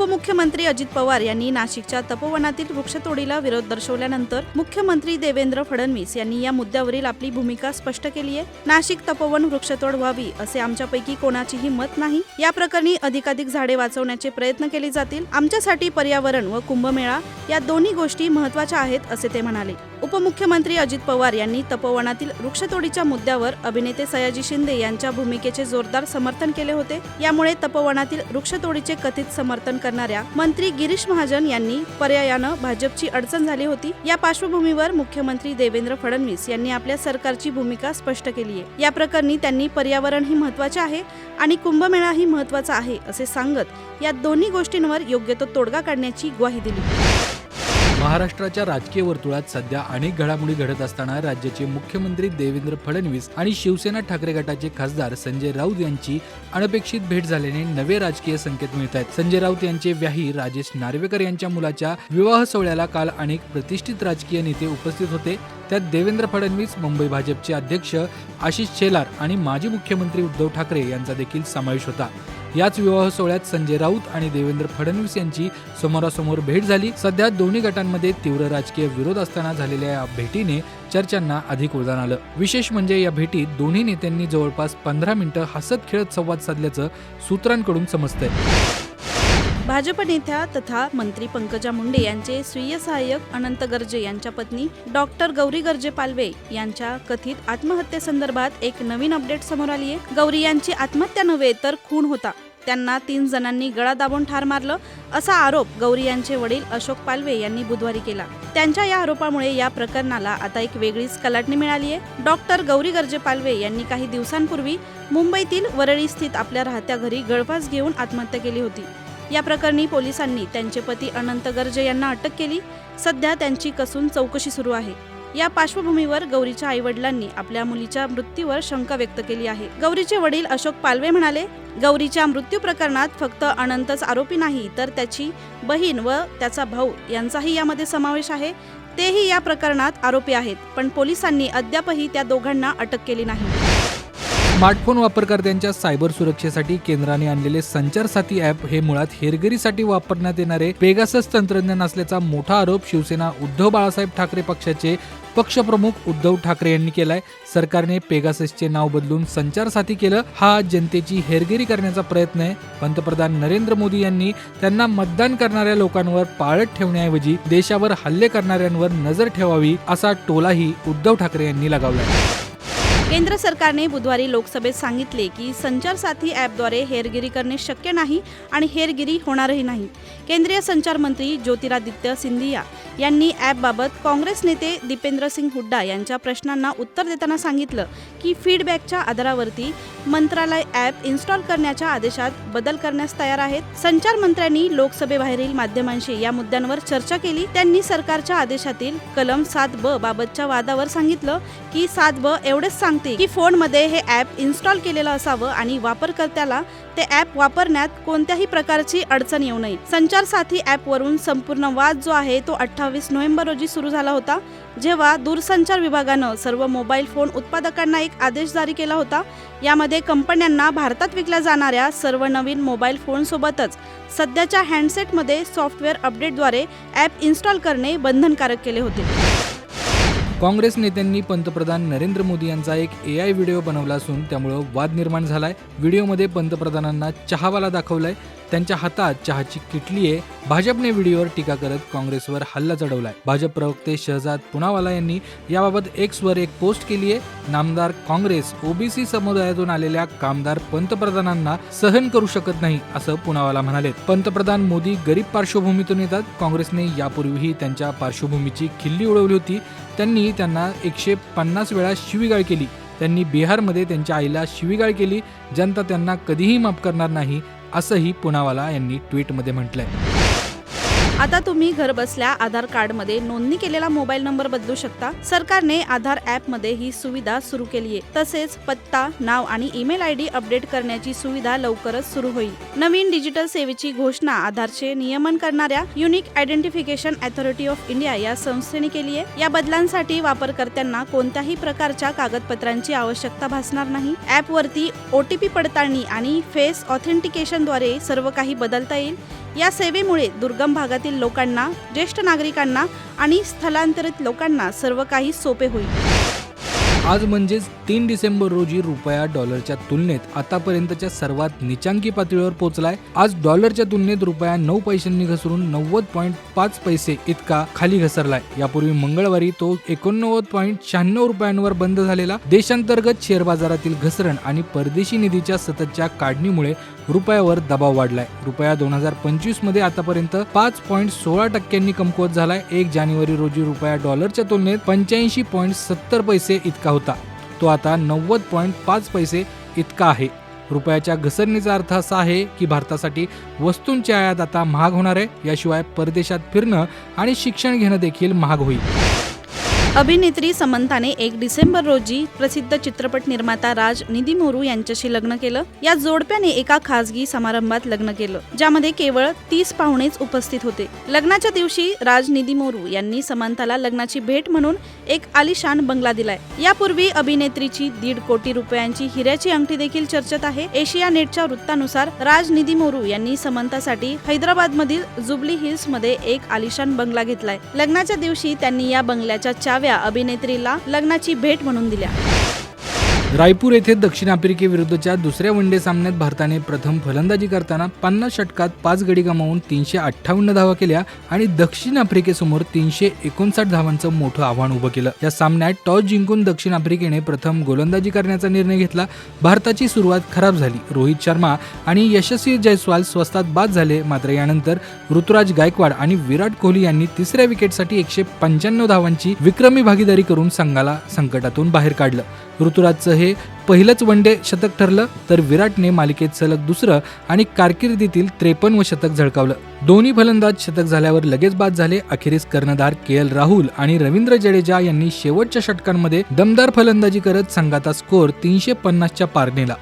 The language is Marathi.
उपमुख्यमंत्री अजित पवार यांनी नाशिकच्या तपोवनातील वृक्षतोडीला विरोध दर्शवल्यानंतर मुख्यमंत्री देवेंद्र फडणवीस यांनी या मुद्द्यावरील आपली भूमिका स्पष्ट केली आहे। नाशिक तपोवन वृक्षतोड व्हावी असे आमच्यापैकी कोणाचीही मत नाही। या प्रकरणी अधिकाधिक झाडे वाचवण्याचे प्रयत्न केले जातील। आमच्यासाठी पर्यावरण व कुंभमेळा या दोन्ही गोष्टी महत्त्वाच्या आहेत असे ते म्हणाले। उपमुख्यमंत्री अजित पवार यांनी तपोवनातील वृक्षतोडीच्या मुद्द्यावर अभिनेते सयाजी शिंदे यांच्या भूमिकेचे जोरदार समर्थन केले होते। यामुळे तपोवनातील वृक्षतोडीचे कथित समर्थन करणाऱ्या मंत्री गिरीश महाजन यांनी पर्यायानं भाजपची अडचण झाली होती। या पार्श्वभूमीवर मुख्यमंत्री देवेंद्र फडणवीस यांनी आपल्या सरकारची भूमिका स्पष्ट केली आहे। या प्रकरणी त्यांनी पर्यावरण ही महत्त्वाचे आहे आणि कुंभमेळा ही महत्त्वाचा आहे असे सांगत या दोन्ही गोष्टींवर योग्य तो तोडगा काढण्याची ग्वाही दिली। महाराष्ट्राच्या राजकीय वर्तुळात सध्या अनेक घडामोडी घडत असताना राज्याचे मुख्यमंत्री देवेंद्र फडणवीस आणि शिवसेना ठाकरे गटाचे खासदार संजय राऊत यांची अनपेक्षित भेट झाल्याने नवे राजकीय संकेत मिळत आहेत। संजय राऊत यांचे व्याही राजेश नार्वेकर यांच्या मुलाच्या विवाह सोहळ्याला काल अनेक प्रतिष्ठित राजकीय नेते उपस्थित होते। त्यात देवेंद्र फडणवीस, मुंबई भाजपचे अध्यक्ष आशिष शेलार आणि माजी मुख्यमंत्री उद्धव ठाकरे यांचा देखील समावेश होता। याच विवाह सोहळ्यात संजय राऊत आणि देवेंद्र फडणवीस यांची समोरासमोर भेट झाली। सध्या दोन्ही गटांमध्ये तीव्र राजकीय विरोध असताना झालेल्या या भेटीने चर्चांना अधिक उधाण आलं। विशेष म्हणजे या भेटीत दोन्ही नेत्यांनी जवळपास 15 मिनिटं हसत खेळत संवाद साधल्याचं सूत्रांकडून समजतंय। भाजप नेत्या तथा मंत्री पंकजा मुंडे यांचे स्वीय सहाय्यक अनंत गर्जे यांच्या पत्नी डॉक्टर गौरी गर्जे पालवे यांच्या कथित आत्महत्येसंदर्भात एक नवीन अपडेट समोर आली आहे। गौरी यांची आत्महत्या नव्हे तर खून होता। त्यांना 3 जणांनी गळा दाबून ठार मारलं असा आरोप गौरी यांचे वडील अशोक पालवे यांनी बुधवारी केला। त्यांच्या या आरोपामुळे या प्रकरणाला आता एक वेगळीच कलाटणी मिळाली आहे। डॉक्टर गौरी गर्जे पालवे यांनी काही दिवसांपूर्वी मुंबईतील वरळी स्थित आपल्या राहत्या घरी गळफास घेऊन आत्महत्या केली होती। या प्रकरणी पोलिसांनी त्यांचे पती अनंत गर्जे यांना अटक केली। सध्या त्यांची कसून चौकशी सुरू आहे। या पार्श्वभूमीवर गौरीच्या आईवडिलांनी आपल्या मुलीच्या मृत्यूवर शंका व्यक्त केली आहे। गौरीचे वडील अशोक पालवे म्हणाले, गौरीच्या मृत्यू प्रकरणात फक्त अनंतच आरोपी नाही तर त्याची बहीण व त्याचा भाऊ यांचाही यामध्ये समावेश आहे। तेही या प्रकरणात आरोपी आहेत, पण पोलिसांनी अद्यापही त्या दोघांना अटक केली नाही। स्मार्टफोन वापरकर्त्यांच्या सायबर सुरक्षेसाठी केंद्राने आणलेले संचार साथी ॲप हे मुळात हेरगिरीसाठी वापरण्यात येणारे पेगासस तंत्रज्ञान असल्याचा मोठा आरोप शिवसेना उद्धव बाळासाहेब ठाकरे पक्षाचे पक्षप्रमुख उद्धव ठाकरे यांनी केलाय। सरकारने पेगाससचे नाव बदलून संचार साथी केलं, हा जनतेची हेरगिरी करण्याचा प्रयत्न आहे। पंतप्रधान नरेंद्र मोदी यांनी त्यांना मतदान करणाऱ्या लोकांवर पाळत ठेवण्याऐवजी देशावर हल्ले करणाऱ्यांवर नजर ठेवावी असा टोलाही उद्धव ठाकरे यांनी लगावलाय। केंद्र सरकारने बुधवारी लोकसभेत सांगितले की संचार साथी ॲपद्वारे हेरगिरी करणे शक्य नाही आणि हेरगिरी होणारही नाही। केंद्रीय संचार मंत्री ज्योतिरादित्य सिंधिया यांनी ॲपबाबत काँग्रेस नेते दीपेंद्र सिंग हुड्डा यांच्या प्रश्नांना उत्तर देताना सांगितलं की फीडबॅकच्या आधारावरती मंत्रालय ॲप इन्स्टॉल करण्याच्या आदेशात बदल करण्यास तयार आहेत। संचार मंत्र्यांनी लोकसभेबाहेरील माध्यमांशी या मुद्द्यांवर चर्चा केली। त्यांनी सरकारच्या आदेशातील कलम 7ब बाबतच्या वादावर सांगितलं की 7ब एवढेच सांगते की फोनमध्ये हे ॲप इन्स्टॉल केलेलं असावं आणि वापरकर्त्याला ते ॲप वापरण्यात कोणत्याही प्रकारची अडचण येऊ नये। संचार साथी ॲपवरून संपूर्ण वाद जो आहे तो 28 नोव्हेंबर रोजी सुरू झाला होता, जेव्हा दूरसंचार विभागानं सर्व मोबाईल फोन उत्पादकांना एक आदेश जारी केला होता। यामध्ये कंपन्यांना भारतात विकल्या जाणाऱ्या सर्व नवीन मोबाईल फोनसोबतच सध्याच्या हँडसेटमध्ये सॉफ्टवेअर अपडेटद्वारे ॲप इन्स्टॉल करणे बंधनकारक केले होते। काँग्रेस नेत्यांनी पंतप्रधान नरेंद्र मोदी यांचा एक AI व्हिडिओ बनवला असून त्यामुळे वाद निर्माण झालाय। व्हिडिओमध्ये पंतप्रधानांना चहावाला दाखवलाय, त्यांच्या हातात चहाची किटली आहे। भाजपने व्हिडिओवर टीका करत काँग्रेसवर हल्ला चढवलाय। भाजप प्रवक्ते शहजाद पुनावाला यांनी याबाबत Xवर एक पोस्ट केली आहे। नामदार काँग्रेस OBC समुदायातून आलेल्या कामदार पंतप्रधानांना सहन करू शकत नाही असं पुनावाला म्हणाले। पंतप्रधान मोदी गरीब पार्श्वभूमीतून येतात। काँग्रेसने यापूर्वीही त्यांच्या पार्श्वभूमीची खिल्ली उडवली होती। त्यांनी त्यांना 150 वेळा शिवीगाळ केली। त्यांनी बिहारमध्ये त्यांच्या आईला शिवीगाळ केली। जनता त्यांना कधीही माफ करणार नाही असंही पुनावाला यांनी ट्विटमध्ये म्हटलंय। आता तुम्ही घर बसल्या आधार कार्डमध्ये नोंदणी केलेला मोबाईल नंबर बदलू शकता। सरकारने आधार ॲपमध्ये ही सुविधा सुरू केली आहे। तसेच पत्ता, नाव आणि ईमेल ID अपडेट करण्याची सुविधा लवकरच सुरू होईल। नवीन डिजिटल सेवेची घोषणा आधारचे नियमन करणाऱ्या unique identification authority of India या संस्थेने केली आहे। या बदलांसाठी वापरकर्त्यांना कोणत्याही प्रकारच्या कागदपत्रांची आवश्यकता भासणार नाही। ॲपवरती OTP पडताळणी आणि फेस ऑथेंटिकेशनद्वारे सर्व काही बदलता येईल। या सेवेमुळे दुर्गम भागातील लोकांना, ज्येष्ठ नागरिकांना आणि स्थलांतरित लोकांना सर्व काही सोपे होईल. आज म्हणजेच 3 डिसेंबर रोजी रुपया डॉलरच्या तुलनेत आतापर्यंतच्या सर्वात नीचांकी पातळीवर पोहोचलाय. आज डॉलरच्या तुलनेत रुपया 9 पैशांनी घसरून 90.5 पैसे इतका खाली घसरलाय. यापूर्वी मंगळवारी तो 89.96 रुपयांवर बंद झालेला. देशांतर्गत शेअर बाजारातील घसरण आणि परदेशी निधीच्या सततच्या काढणीमुळे रुपयावर दबाव वाढलाय. रुपया 2025 मध्ये आतापर्यंत 5.16% कमकुवत झालाय. 1 जानेवारी रोजी रुपया डॉलरच्या तुलनेत 85.70 पैसे इतका होता. तो आता 90.5 पैसे इतका आहे. रुपयाच्या घसरणीचा अर्थ असा आहे की भारतासाठी वस्तूंची आयात आता महाग होणार आहे. याशिवाय परदेशात फिरणं आणि शिक्षण घेणं देखील महाग होईल. अभिनेत्री समंताने 1 डिसेंबर रोजी प्रसिद्ध चित्रपट निर्माता राज निधीमोरू यांच्याशी लग्न केलं. या जोडप्याने एका खासगी समारंभात लग्न केलं, ज्यामध्ये केवळ 30 पाहुणेच उपस्थित होते. लग्नाच्या दिवशी राज निधीमोरू यांनी समंताला लग्नाची भेट म्हणून एक आलिशान बंगला दिलाय. यापूर्वी अभिनेत्रीची 1.5 कोटी रुपयांची हिऱ्याची अंगठी देखील चर्चेत आहे. एशिया नेटच्या वृत्तानुसार राज निधीमोरू यांनी समंतासाठी हैदराबादमधील जुबली हिल्स मध्ये एक आलिशान बंगला घेतलाय. लग्नाच्या दिवशी त्यांनी या बंगल्याच्या चाव्या अभिनेत्रीला लग्नाची भेट म्हणून दिल्या. रायपूर येथे दक्षिण आफ्रिकेविरुद्धच्या दुसऱ्या वनडे सामन्यात भारताने प्रथम फलंदाजी करताना 50 षटकात 5 गडी गमावून 358 धावा केल्या आणि दक्षिण आफ्रिकेसमोर 359 धावांचं मोठं आव्हान उभं केलं. या सामन्यात टॉस जिंकून दक्षिण आफ्रिकेने प्रथम गोलंदाजी करण्याचा निर्णय घेतला. भारताची सुरुवात खराब झाली. रोहित शर्मा आणि यशस्वी जयस्वाल स्वस्तात बाद झाले. मात्र यानंतर ऋतुराज गायकवाड आणि विराट कोहली यांनी तिसऱ्या विकेटसाठी 195 धावांची विक्रमी भागीदारी करून संघाला संकटातून बाहेर काढलं. ऋतुराजचं हे पहिलंच वनडे शतक ठरलं, तर विराटने मालिकेत सलग दुसरं आणि कारकिर्दीतील 53व शतक झळकावलं. दोन्ही फलंदाज शतक झाल्यावर लगेच बाद झाले. अखेरीस कर्णधार KL राहुल आणि रवींद्र जडेजा यांनी शेवटच्या षटकांमध्ये दमदार फलंदाजी करत संघाचा स्कोअर 350च्या पार नेला.